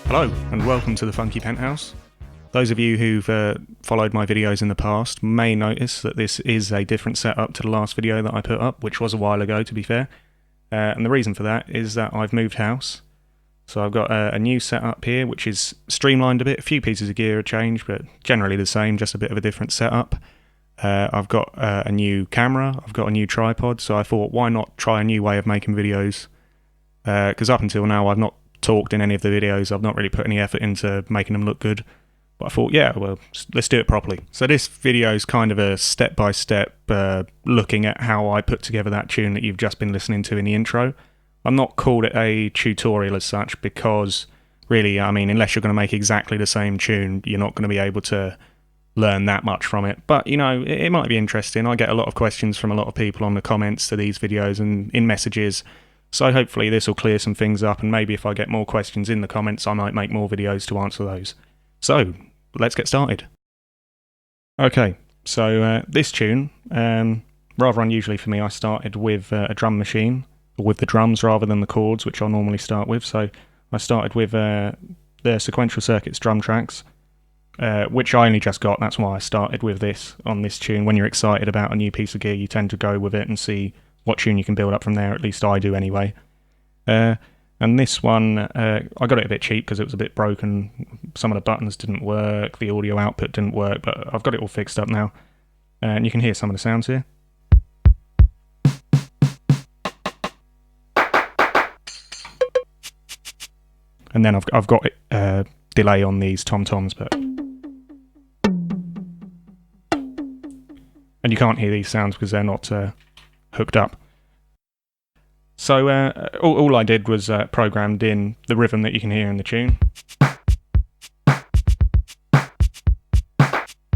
Hello and welcome to the Funky Penthouse. Those of you who've followed my videos in the past may notice that this is a different setup to the last video that I put up, which was a while ago to be fair. And the reason for that is that I've moved house. So I've got a new setup here which is streamlined a bit, a few pieces of gear have changed but generally the same, just a bit of a different setup. I've got a new camera, I've got a new tripod, so I thought why not try a new way of making videos, because up until now I've not talked in any of the videos, I've not really put any effort into making them look good, but I thought yeah, well, let's do it properly. So this video is kind of a step-by-step looking at how I put together that tune that you've just been listening to in the intro. I'm not called it a tutorial as such because really, I mean, unless you're going to make exactly the same tune, you're not going to be able to learn that much from it. But you know, it might be interesting. I get a lot of questions from a lot of people on the comments to these videos and in messages, so hopefully this will clear some things up, and maybe if I get more questions in the comments I might make more videos to answer those. So let's get started. Okay, so this tune, rather unusually for me, I started with a drum machine, or with the drums rather than the chords, which I normally start with. So I started with the Sequential Circuits drum tracks, which I only just got. That's why I started with this on this tune. When you're excited about a new piece of gear, you tend to go with it and see what tune you can build up from there, at least I do anyway. And this one, I got it a bit cheap because it was a bit broken. Some of the buttons didn't work, the audio output didn't work, but I've got it all fixed up now. And you can hear some of the sounds here. And then I've got delay on these tom-toms, but... And you can't hear these sounds because they're not hooked up. So all I did was programmed in the rhythm that you can hear in the tune.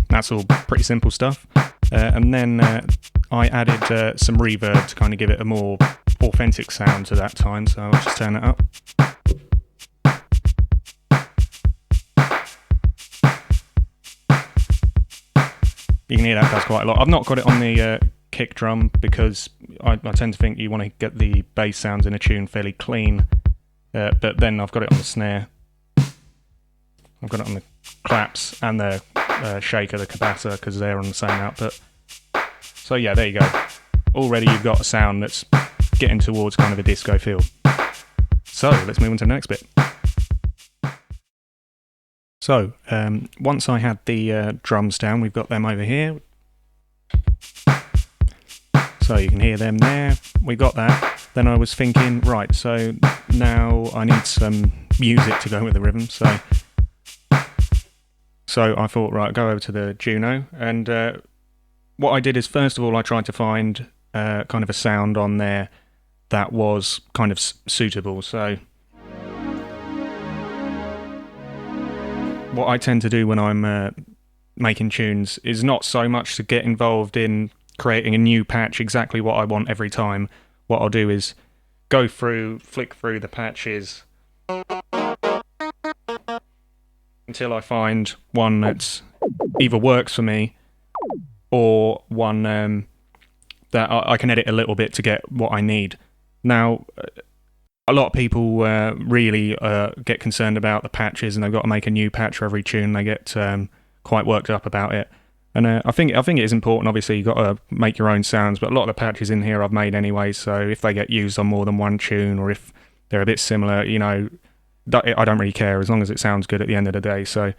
That's all pretty simple stuff. And then I added some reverb to kind of give it a more authentic sound to that time, so I'll just turn it up. You can hear that does quite a lot. I've not got it on the kick drum because I tend to think you want to get the bass sounds in a tune fairly clean, but then I've got it on the snare, I've got it on the claps and the shaker, the cabasa, because they're on the same output. So yeah, there you go. Already you've got a sound that's getting towards kind of a disco feel. So let's move on to the next bit. So, once I had the drums down, we've got them over here. So you can hear them there. We got that. Then I was thinking, right, so now I need some music to go with the rhythm. So I thought, right, go over to the Juno. And what I did is, first of all, I tried to find kind of a sound on there that was kind of suitable. So what I tend to do when I'm making tunes is not so much to get involved in creating a new patch exactly what I want every time. What I'll do is go through, flick through the patches until I find one that's either works for me or one that I can edit a little bit to get what I need. Now, a lot of people really get concerned about the patches, and they've got to make a new patch for every tune. They get quite worked up about it, and I think it is important. Obviously, you've got to make your own sounds, but a lot of the patches in here I've made anyway. So if they get used on more than one tune, or if they're a bit similar, you know, I don't really care as long as it sounds good at the end of the day. So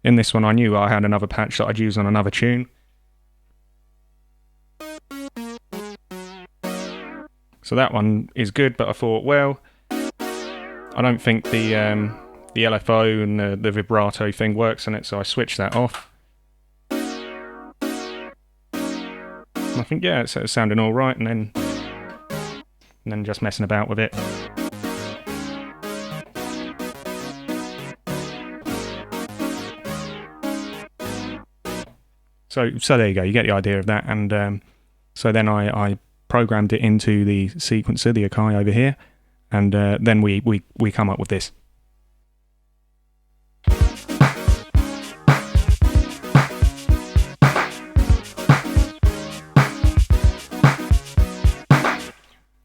in this one, I knew I had another patch that I'd use on another tune. So that one is good, but I thought, well, I don't think the LFO and the vibrato thing works on it, so I switched that off. And I think, yeah, it's sounding all right, and then just messing about with it. So there you go, you get the idea of that, and so then I programmed it into the sequencer, the Akai over here, and then we come up with this.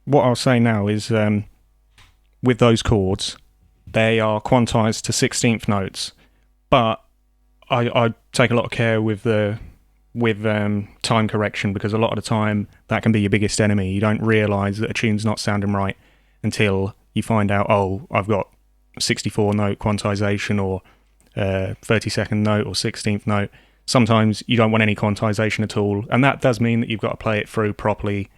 What I'll say now is with those chords, they are quantized to 16th notes, but I take a lot of care with time correction, because a lot of the time that can be your biggest enemy. You don't realise that a tune's not sounding right until you find out, oh, I've got 64 note quantization, or 32nd note, or 16th note. Sometimes you don't want any quantization at all, and that does mean that you've got to play it through properly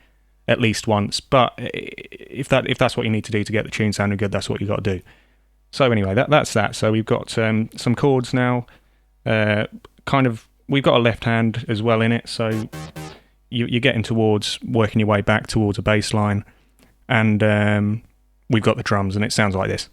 at least once. But if that's what you need to do to get the tune sounding good, that's what you've got to do. So anyway, that's that. So we've got some chords now. We've got a left hand as well in it, so you're getting towards working your way back towards a bass line, and we've got the drums, and it sounds like this.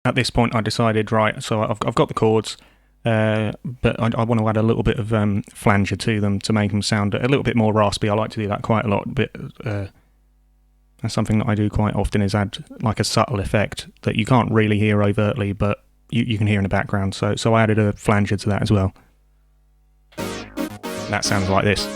At this point I decided, right, so I've got the chords, but I want to add a little bit of flanger to them to make them sound a little bit more raspy. I like to do that quite a lot. That's something that I do quite often, is add like a subtle effect that you can't really hear overtly, but you can hear in the background. So I added a flanger to that as well. That sounds like this.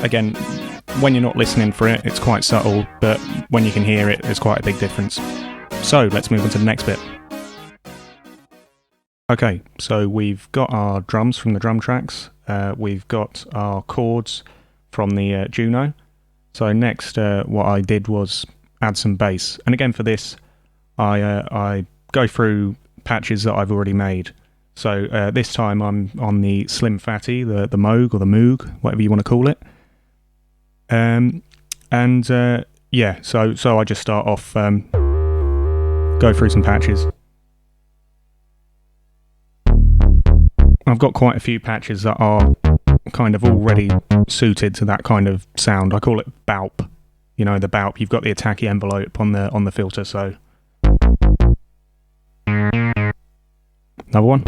Again, when you're not listening for it, it's quite subtle, but when you can hear it, there's quite a big difference. So let's move on to the next bit. Okay, so we've got our drums from the drum tracks, we've got our chords from the Juno. So next, what I did was add some bass, and again for this, I go through patches that I've already made. So this time I'm on the Slim Fatty, the Moog, or the Moog, whatever you want to call it. Yeah, so I just start off, go through some patches. I've got quite a few patches that are kind of already suited to that kind of sound. I call it BAUP. You know, the BAUP. You've got the attacky envelope on the filter, so another one.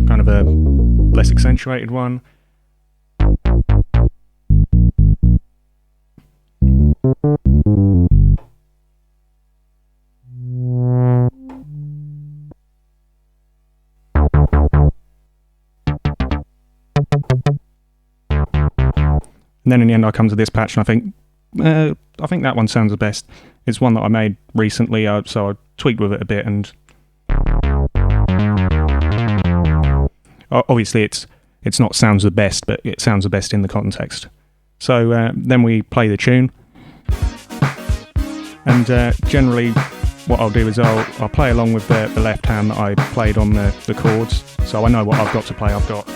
Kind of a less accentuated one. And then in the end I come to this patch and I think that one sounds the best. It's one that I made recently, so I tweaked with it a bit, and obviously it's not sounds the best, but it sounds the best in the context. So then we play the tune, and generally what I'll do is I'll play along with the left hand that I played on the chords, so I know what I've got to play. I've got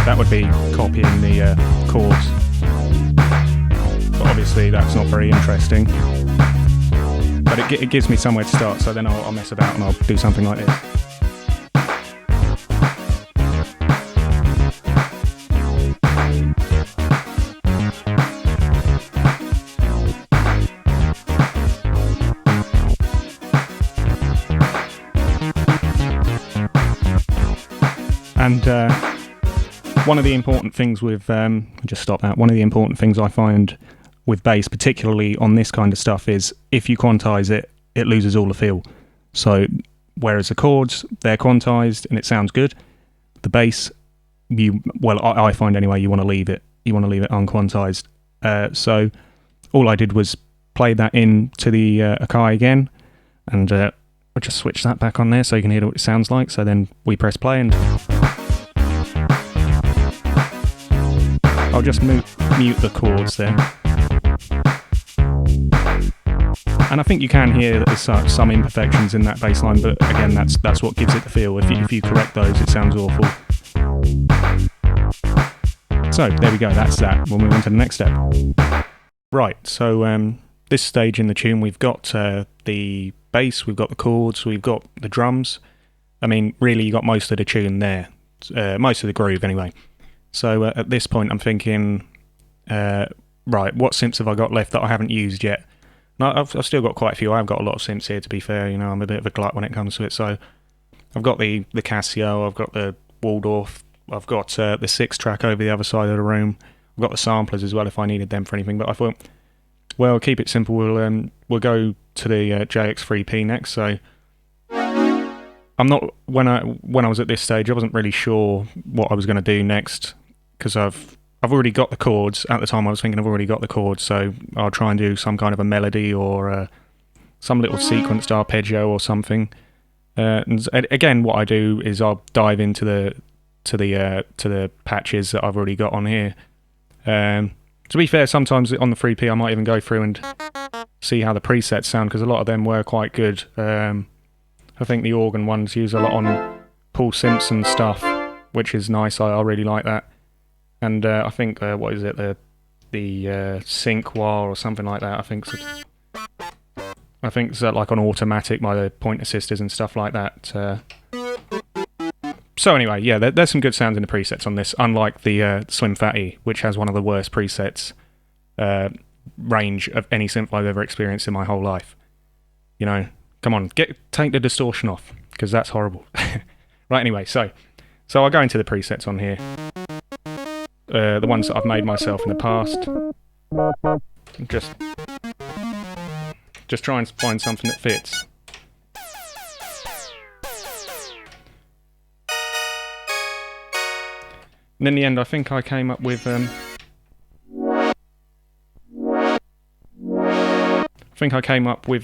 that would be copying the chords, but obviously that's not very interesting. But it gives me somewhere to start, so then I'll mess about and I'll do something like this. And one of the important things with, just stop that, one of the important things I find with bass, particularly on this kind of stuff, is if you quantize it, it loses all the feel. So whereas the chords, they're quantized and it sounds good, the bass, I find anyway, you want to leave it unquantized. So all I did was play that into the Akai again, and I just switch that back on there so you can hear what it sounds like. So then we press play, and I'll just mute the chords there. And I think you can hear that there's some imperfections in that bass line, but again, that's what gives it the feel. If you correct those, it sounds awful. So there we go, that's that. We'll move on to the next step. Right, so this stage in the tune, we've got the bass, we've got the chords, we've got the drums. I mean, really, you got most of the tune there, most of the groove anyway. So at this point I'm thinking, right, what synths have I got left that I haven't used yet? And I've still got quite a few. I've got a lot of synths here, to be fair. You know, I'm a bit of a glut when it comes to it. So I've got the Casio, I've got the Waldorf, I've got the Six-Trak over the other side of the room. I've got the samplers as well if I needed them for anything. But I thought, well, keep it simple. We'll go to the JX3P next. So I'm not when I was at this stage, I wasn't really sure what I was going to do next, because I've already got the chords. At the time I was thinking I've already got the chords, so I'll try and do some kind of a melody or some little sequenced arpeggio or something. And again, what I do is I'll dive into the patches that I've already got on here. To be fair, sometimes on the 3P I might even go through and see how the presets sound, because a lot of them were quite good. I think the organ ones use a lot on Paul Simpson stuff, which is nice. I really like that. And I think what is it, the sync wah or something like that. I think it's like on automatic by the point assisters and stuff like that. So anyway, yeah, there's some good sounds in the presets on this, unlike the Slim Fatty, which has one of the worst presets range of any synth I've ever experienced in my whole life. You know, come on, take the distortion off, because that's horrible. Right, anyway, so I'll go into the presets on here. The ones that I've made myself in the past. Just try and find something that fits. And in the end, I think I came up with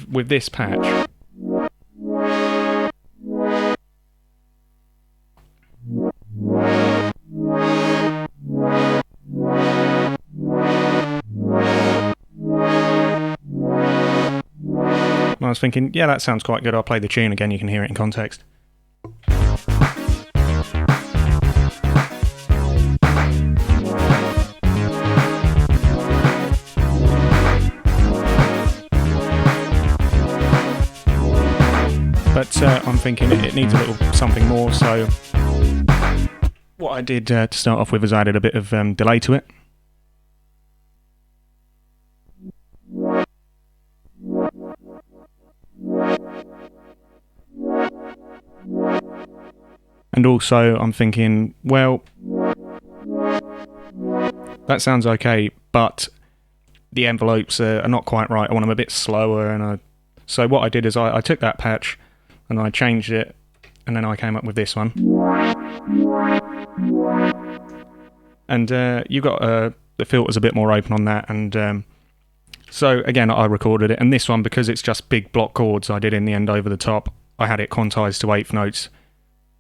with this patch. And I was thinking, yeah, that sounds quite good. I'll play the tune again, you can hear it in context. But I'm thinking it needs a little something more, so what I did to start off with is I added a bit of delay to it. And also I'm thinking, well, that sounds okay, but the envelopes are not quite right. I want them a bit slower, and so what I did is I took that patch and I changed it, and then I came up with this one. And you got the filters a bit more open on that, and so again I recorded it. And this one, because it's just big block chords, I did in the end over the top. I had it quantized to 1/8 notes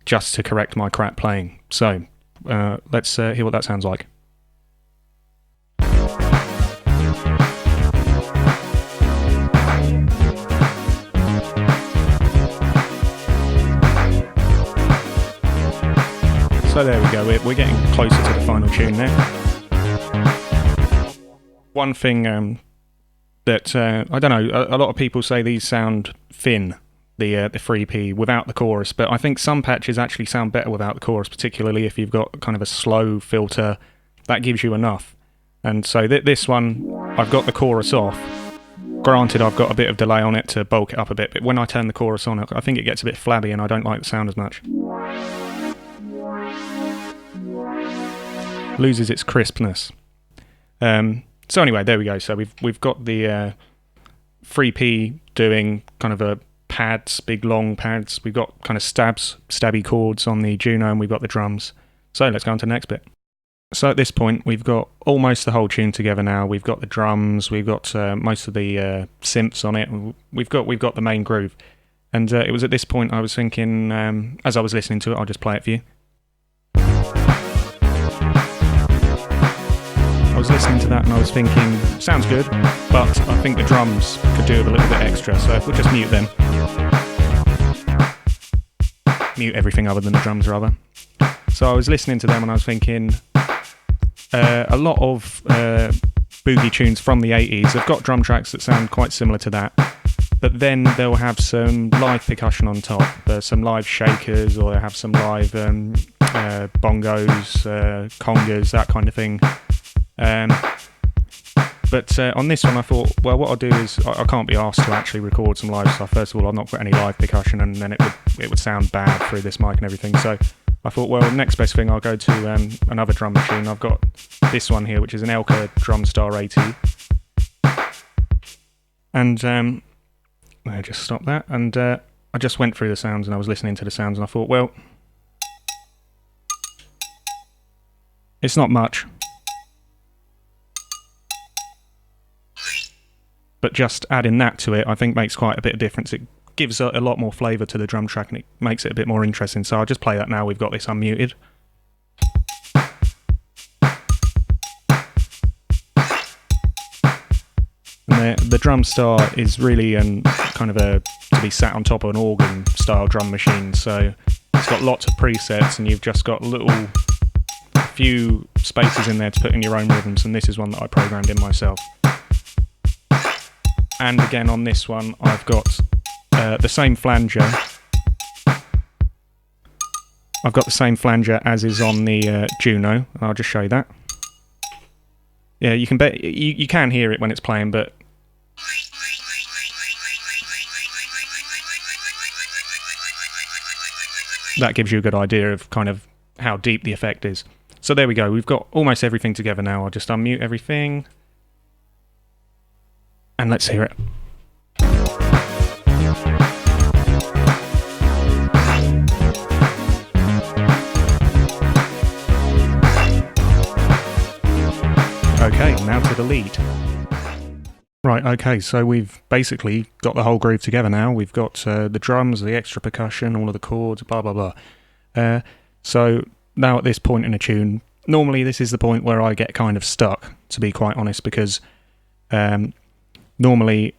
just to correct my crap playing. So let's hear what that sounds like. So there we go, we're getting closer to the final tune there. One thing that, I don't know, a lot of people say these sound thin, the 3P, without the chorus, but I think some patches actually sound better without the chorus, particularly if you've got kind of a slow filter. That gives you enough. And so this one, I've got the chorus off. Granted, I've got a bit of delay on it to bulk it up a bit, but when I turn the chorus on, I think it gets a bit flabby and I don't like the sound as much. Loses its crispness. So anyway, there we go. So we've got the 3P doing kind of a pads, big long pads. We've got kind of stabby chords on the Juno, and we've got the drums. So let's go on to the next bit. So at this point, we've got almost the whole tune together now. We've got the drums, we've got most of the synths on it. We've got the main groove. And it was at this point I was thinking, as I was listening to it, I'll just play it for you. I was listening to that and I was thinking, sounds good, but I think the drums could do with a little bit extra, so if we'll just mute them. Mute everything other than the drums, rather. So I was listening to them and I was thinking, a lot of boogie tunes from the 80s have got drum tracks that sound quite similar to that, but then they'll have some live percussion on top, some live shakers, or they'll have some live bongos, congas, that kind of thing. But on this one I thought, well, what I'll do is I can't be asked to actually record some live stuff. First of all, I've not got any live percussion, and then it would sound bad through this mic and everything. So I thought, well, next best thing, I'll go to another drum machine. I've got this one here, which is an Elka Drumstar 80. And I just stopped that, and I just went through the sounds, and I was listening to the sounds, and I thought, well, it's not much. But just adding that to it, I think, makes quite a bit of difference. It gives a lot more flavour to the drum track, and it makes it a bit more interesting. So I'll just play that now. We've got this unmuted. And the Drumstar is really kind of to be sat on top of an organ style drum machine. So it's got lots of presets, and you've just got a few spaces in there to put in your own rhythms. And this is one that I programmed in myself. And again, on this one, I've got the same flanger. I've got the same flanger as is on the Juno, and I'll just show you that. Yeah, you can hear it when it's playing, but that gives you a good idea of kind of how deep the effect is. So there we go. We've got almost everything together now. I'll just unmute everything. And let's hear it. Okay, now to the lead. Right, okay, so we've basically got the whole groove together now. We've got the drums, the extra percussion, all of the chords, blah, blah, blah. So now at this point in a tune, normally this is the point where I get kind of stuck, to be quite honest, because normally,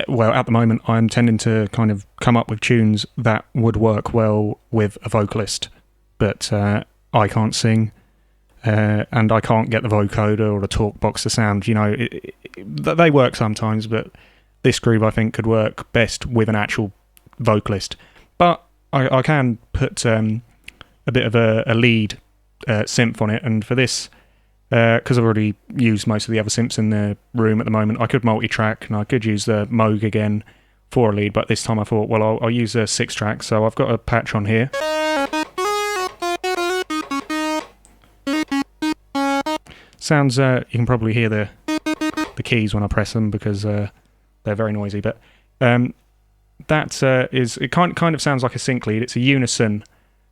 well, at the moment, I'm tending to kind of come up with tunes that would work well with a vocalist, but I can't sing, and I can't get the vocoder or the talk box to sound. You know, they work sometimes, but this groove, I think, could work best with an actual vocalist. But I can put a bit of a lead synth on it, and for this, because I've already used most of the other synths in the room at the moment, I could multi-track, and I could use the Moog again for a lead, but this time I thought, well, I'll use a Six-Trak, so I've got a patch on here. Sounds, you can probably hear the keys when I press them, because they're very noisy, but that is, it kind of sounds like a sync lead. It's a unison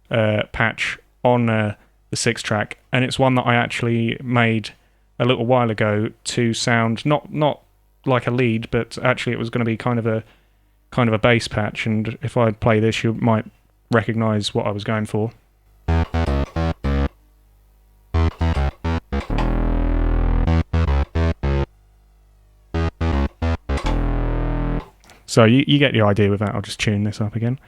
patch on the Six-Trak, and it's one that I actually made a little while ago to sound not like a lead, but actually it was going to be kind of a bass patch. And if I play this, you might recognize what I was going for. So you get the idea with that. I'll just tune this up again.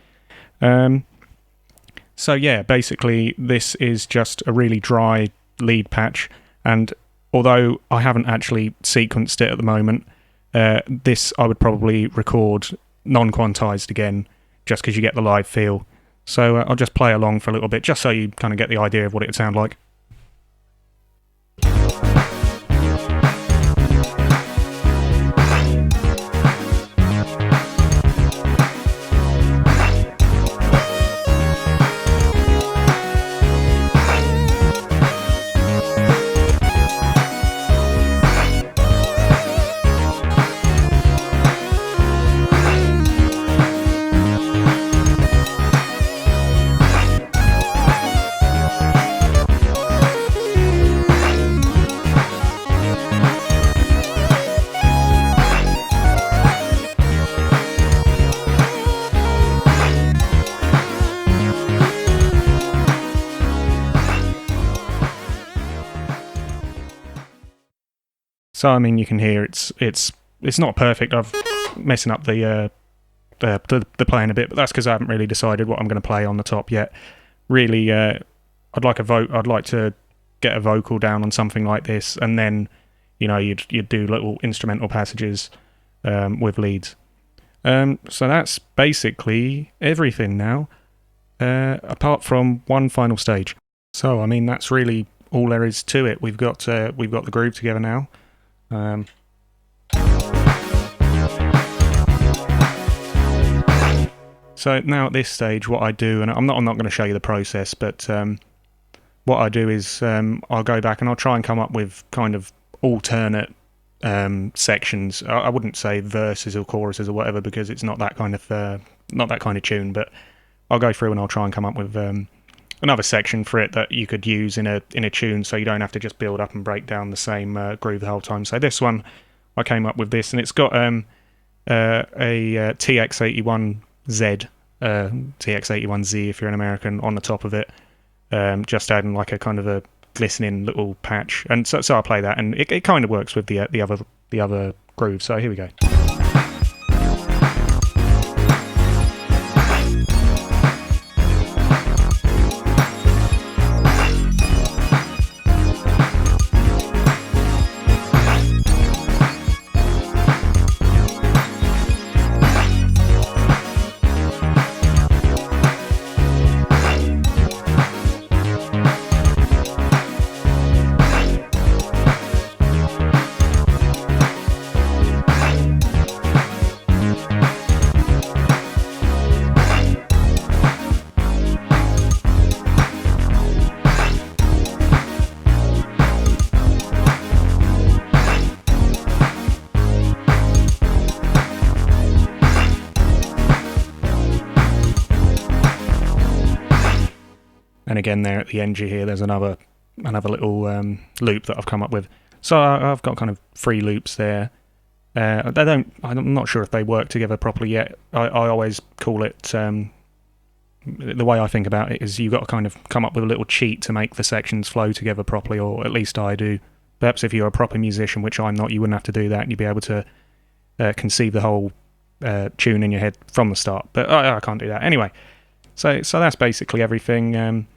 So yeah, basically this is just a really dry lead patch, and although I haven't actually sequenced it at the moment, this I would probably record non-quantized again, just because you get the live feel. So I'll just play along for a little bit, just so you kind of get the idea of what it would sound like. So I mean, you can hear it's not perfect. I'm messing up the playing a bit, but that's because I haven't really decided what I'm going to play on the top yet. Really, I'd like to get a vocal down on something like this, and then you'd do little instrumental passages with leads. So that's basically everything now, apart from one final stage. So I mean, that's really all there is to it. We've got the groove together now. So now at this stage, what I do, and I'm not going to show you the process, but what I do is I'll go back and I'll try and come up with kind of alternate sections. I wouldn't say verses or choruses or whatever, because it's not that kind of tune. But I'll go through and I'll try and come up with another section for it that you could use in a tune, so you don't have to just build up and break down the same groove the whole time. So this one, I came up with this, and it's got a TX81Z, TX81Z if you're an American, on the top of it, just adding like a kind of a glistening little patch, and so I'll play that, and it kind of works with the other groove. So here we go. And again, there at the end here, there's another little loop that I've come up with. So I've got kind of 3 loops there. I'm not sure if they work together properly yet. I always call it, the way I think about it is you've got to kind of come up with a little cheat to make the sections flow together properly, or at least I do. Perhaps if you're a proper musician, which I'm not, you wouldn't have to do that, and you'd be able to conceive the whole tune in your head from the start. But I can't do that. Anyway, so that's basically everything.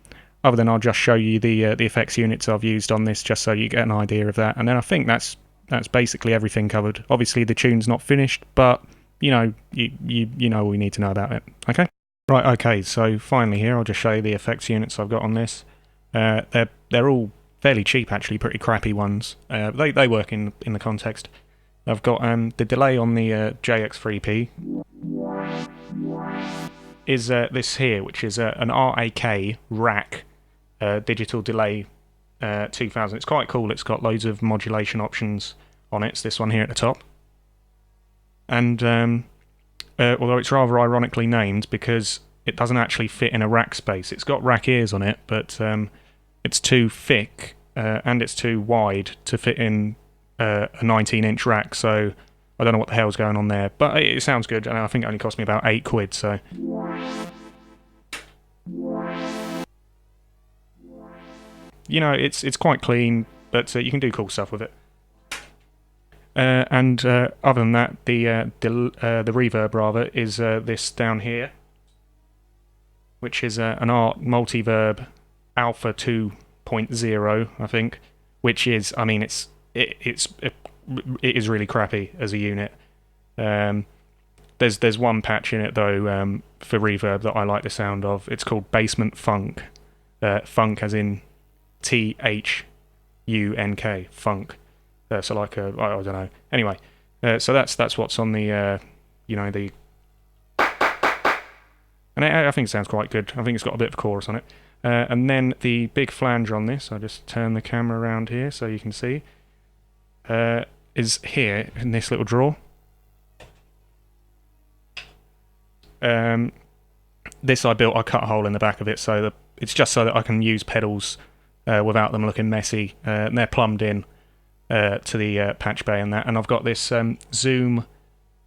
Other than I'll just show you the effects units I've used on this, just so you get an idea of that. And then I think that's basically everything covered. Obviously the tune's not finished, but you know all you need to know about it. Okay. Right. Okay. So finally here, I'll just show you the effects units I've got on this. They're all fairly cheap, actually, pretty crappy ones. They work in the context. I've got the delay on the JX3P is this here, which is an RAK digital delay 2000. It's quite cool. It's got loads of modulation options on it. It's this one here at the top. And although it's rather ironically named because it doesn't actually fit in a rack space. It's got rack ears on it, but it's too thick and it's too wide to fit in a 19-inch rack. So I don't know what the hell's going on there, but it sounds good, and I think it only cost me about £8. So you know, it's quite clean, but you can do cool stuff with it. And other than that, the reverb rather is this down here, which is an Art Multiverb Alpha 2.0, I think, which is, I mean, it is really crappy as a unit. There's one patch in it though for reverb that I like the sound of. It's called Basement Funk. Funk as in THUNK, funk. So like I don't know. Anyway, so that's what's on the the. And I think it sounds quite good. I think it's got a bit of chorus on it. And then the big flanger on this, I'll just turn the camera around here so you can see, is here in this little drawer. This I cut a hole in the back of it, so that it's just so that I can use pedals without them looking messy. And they're plumbed in to the patch bay and that. And I've got this Zoom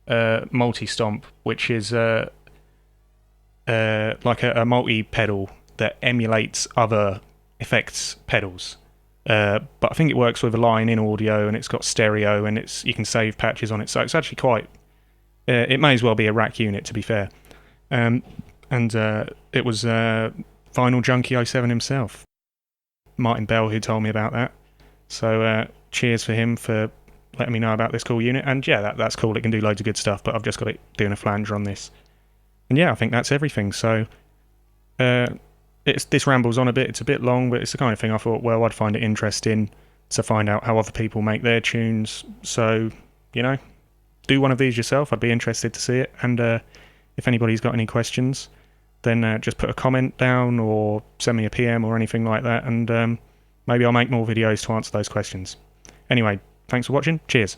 multi-stomp, which is like a multi-pedal that emulates other effects pedals. But I think it works with a line-in audio, and it's got stereo, and you can save patches on it. So it's actually quite. It may as well be a rack unit, to be fair. And it was Vinyl Junkie 07 himself, Martin Bell, who told me about that. So cheers for him for letting me know about this cool unit. And yeah, that's cool. It can do loads of good stuff, but I've just got it doing a flanger on this. And yeah, I think that's everything. So this rambles on a bit. It's a bit long, but it's the kind of thing I thought, well, I'd find it interesting to find out how other people make their tunes. So, do one of these yourself. I'd be interested to see it. And If anybody's got any questions, then just put a comment down or send me a PM or anything like that, and maybe I'll make more videos to answer those questions. Anyway, thanks for watching. Cheers.